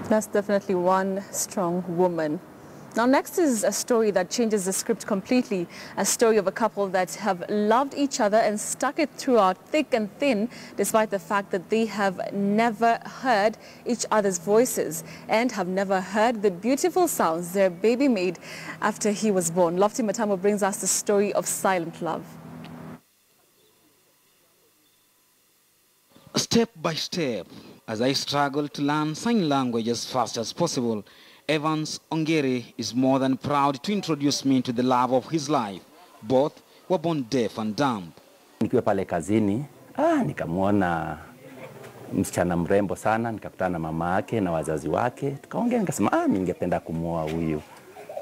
That's definitely one strong woman. Now, next is a story that changes the script completely. A story of a couple that have loved each other and stuck it throughout thick and thin, despite the fact that they have never heard each other's voices and have never heard the beautiful sounds their baby made after he was born. Lofty Matambo brings us the story of silent love. Step by step, as I struggle to learn sign language as fast as possible, Evans Ongeri is more than proud to introduce me to the love of his life. Both were born deaf and dumb. Nikiwa pale kazini, nikamwona msichana mrembo sana, nikakutana na mama yake na wazazi wake, tukaongea nikasema ningependa kumuoa huyu.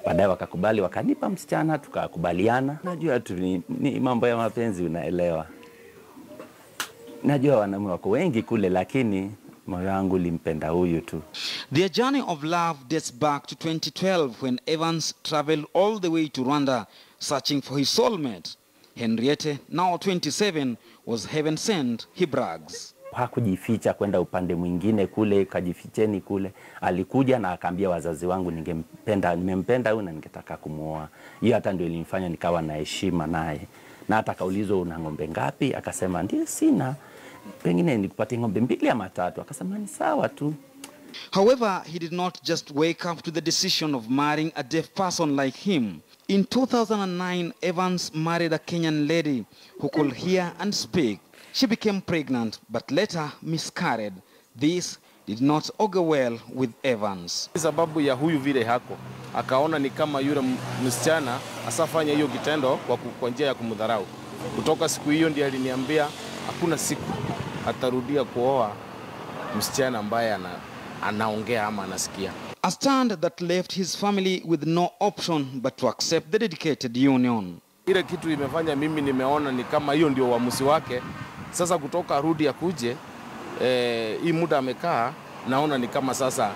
Baadaye wakakubali, wakanipa msichana, tukakubaliana. Najua tu ni mambo ya mapenzi, unaelewa. Najua wanaume wako wengi kule, lakini moyo wangu ulimpenda huyu tu. Their journey of love dates back to 2012 when Evans traveled all the way to Rwanda searching for his soulmate. Henriette, now 27, was heaven sent, he brags. Hakujificha kwenda upande mwingine kule, kajificheni kule. Alikuja na akaambia wazazi wangu nimempenda huyu na ningetaka kumuoa. Hiyo hata ndio ilinifanya nikawa na heshima naye. Na hata kaulizwa una ng'ombe ngapi? Akasema ndio sina. Pengine nikupatie ng'ombe 2 ama 3. Akasema ni sawa tu. However, he did not just wake up to the decision of marrying a deaf person like him. In 2009, Evans married a Kenyan lady who could hear and speak. She became pregnant, but later miscarried. This did not augur well with Evans. Sababu ya huyu vile hako, akaona ni kama yule msichana asafanya hiyo kitendo kwa njia ya kumdharau. Kutoka siku hiyo ndiye aliniambia hakuna siku atarudia kuoa msichana ambaye anaongea ama anasikia. A stand that left his family with no option but to accept the dedicated union. Ile kitu imefanya mimi nimeona ni kama hiyo ndio uamuzi wake. Sasa kutoka arudi akuje, hii muda amekaa, naona ni kama sasa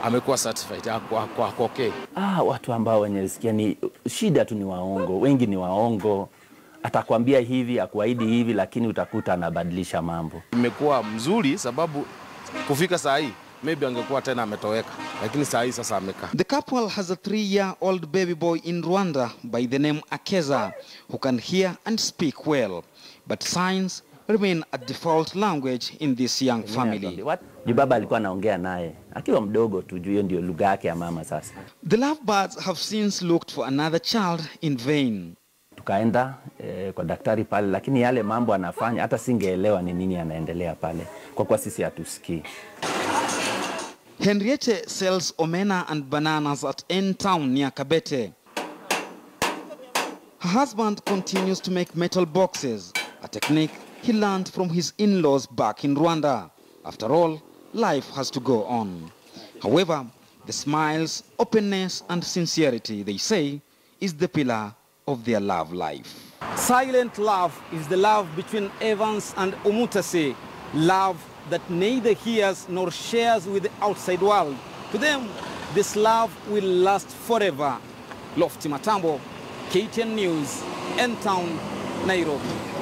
amekuwa satisfied, kwa okay. Watu ambao wenye sikia ni shida tu, ni waongo. Wengi ni waongo. Atakwambia hivi, akuahidi hivi, lakini utakuta anabadilisha mambo. Imekuwa mzuri sababu kufika saa hii maybe angekuwa tena ametoweka, lakini saa hii sasa amekaa. The couple has a 3-year-old baby boy in Rwanda by the name Akeza, who can hear and speak well, but signs remain a default language in this young family. Baba alikuwa anaongea naye akiwa mdogo tu, hiyo ndio lugha yake ya mama sasa. The lovebirds have since looked for another child in vain. Tukaenda kwa daktari pale, lakini yale mambo anafanya hata singeelewa ni nini anaendelea pale, kwa sisi hatusikii. Henriette sells omena and bananas at N Town near Kabete. Her husband continues to make metal boxes, a technique he learned from his in-laws back in Rwanda. After all, life has to go on. However, the smiles, openness and sincerity, they say, is the pillar of their love life. Silent love is the love between Evans and Omutase, love that neither hears nor shares with the outside world. To them, this love will last forever. Lofty Matambo, KTN News, N Town, Nairobi.